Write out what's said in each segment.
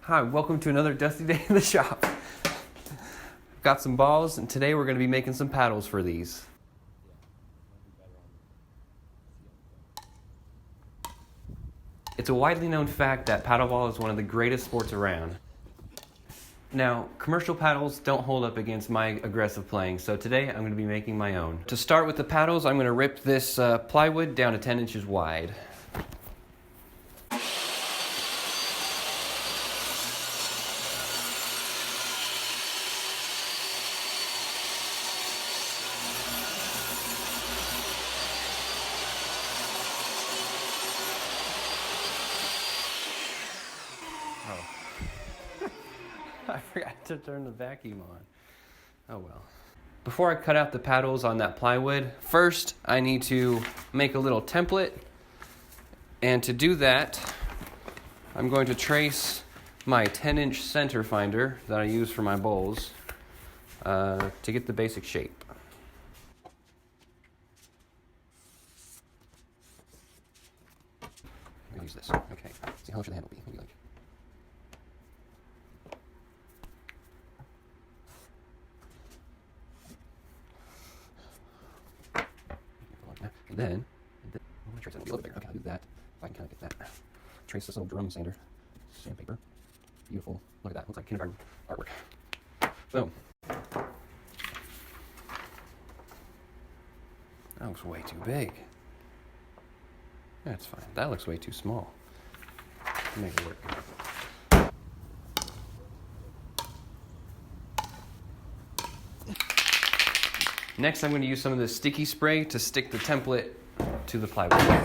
Hi, welcome to another dusty day in the shop. Got some balls, and today we're going to be making some paddles for these. It's a widely known fact that paddleball is one of the greatest sports around. Now, commercial paddles don't hold up against my aggressive playing, so today I'm going to be making my own. To start with the paddles, I'm going to rip this plywood down to 10 inches wide. I forgot to turn the vacuum on. Oh well. Before I cut out the paddles on that plywood, first I need to make a little template. And to do that, I'm going to trace my 10-inch center finder that I use for my bowls to get the basic shape. I'm going to use this. Okay. See, how should the handle be? Maybe like. And then I'm going to trace it a little bit bigger. Okay, I'll do that. If I can kind of get that. Trace this little drum sander. Sandpaper. Beautiful. Look at that. Looks like kindergarten artwork. Boom. That looks way too big. That's fine. That looks way too small. Make it work. Next, I'm going to use some of this sticky spray to stick the template to the plywood.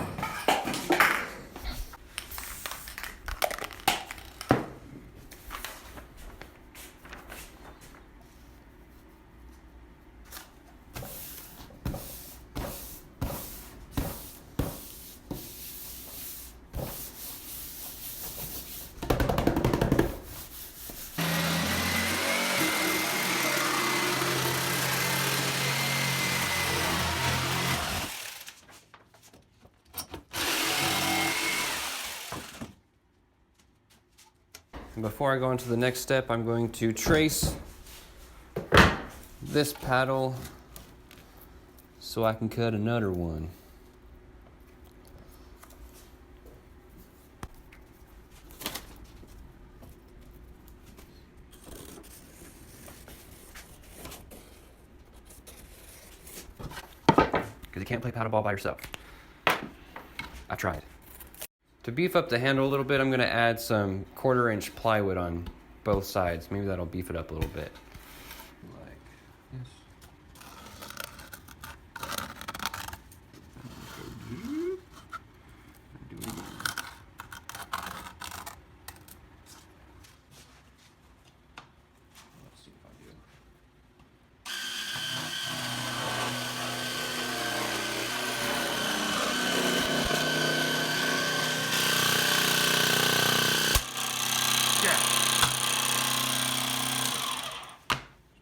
And before I go on to the next step, I'm going to trace this paddle so I can cut another one. Because you can't play paddleball by yourself. I tried. To beef up the handle a little bit, I'm going to add some 1/4-inch plywood on both sides. Maybe that'll beef it up a little bit. Like this. Do it again. Let's see if I do.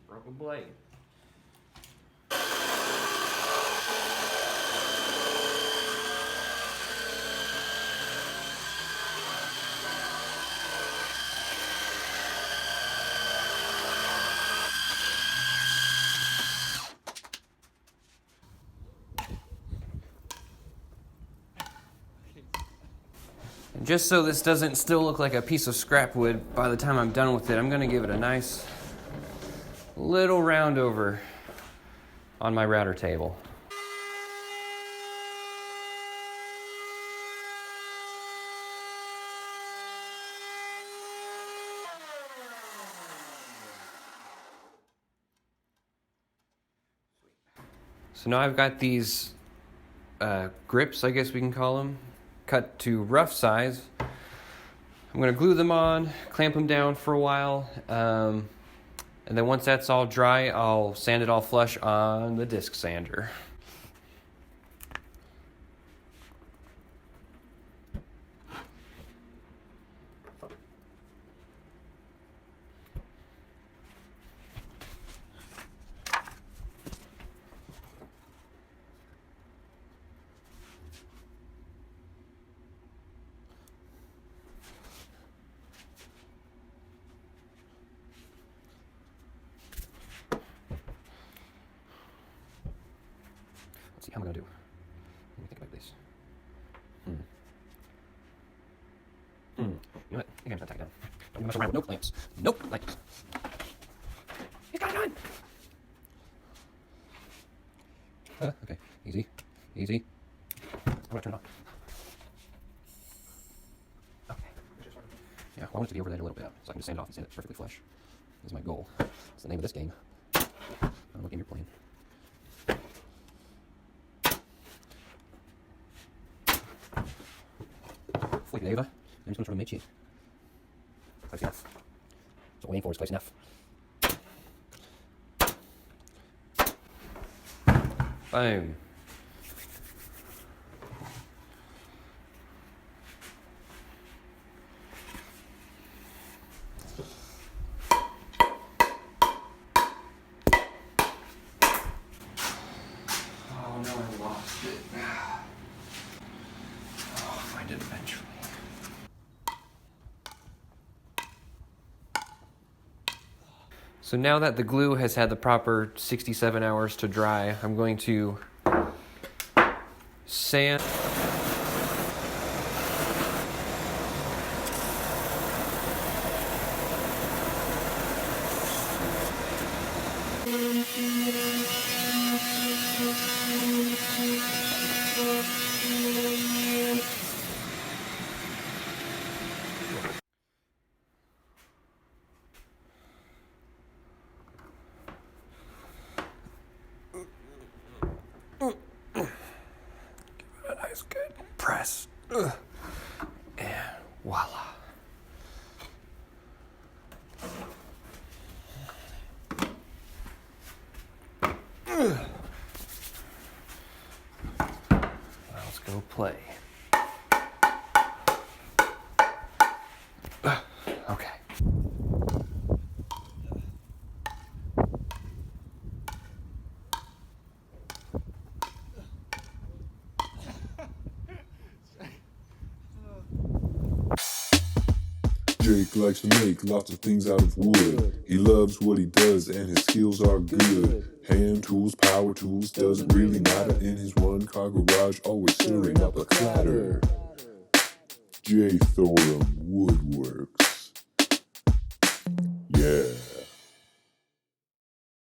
Broken blade. And just so this doesn't still look like a piece of scrap wood by the time I'm done with it, I'm going to give it a nice little round over on my router table. So now I've got these grips, I guess we can call them, cut to rough size. I'm going to glue them on, clamp them down for a while, and then once that's all dry, I'll sand it all flush on the disc sander. see, how am I gonna do? Let me think about this. You know what? I think I'm just gonna tack it down. Don't mess around with no clamps. Nope, clamps. He's got it on! Okay, easy, easy. I'm gonna turn it off. Okay. Yeah, well, I want it to be over there a little bit, so I can just sand it off and sand it perfectly flush. Is my goal. That's the name of this game. I don't know what game you're playing. Flip it over. I'm just going to try to meet you. Close enough. That's what we're aiming for, is close enough. Boom. Oh no, I lost it. I'll find it eventually. So now that the glue has had the proper 67 hours to dry, I'm going to sand. Give it a nice good press. And voila. Let's go play. Okay. Jake likes to make lots of things out of wood. He loves what he does and his skills are good. Hand tools, power tools, doesn't really matter. In his one-car garage, always stirring up a clatter. J. Thorem Woodworks. Yeah.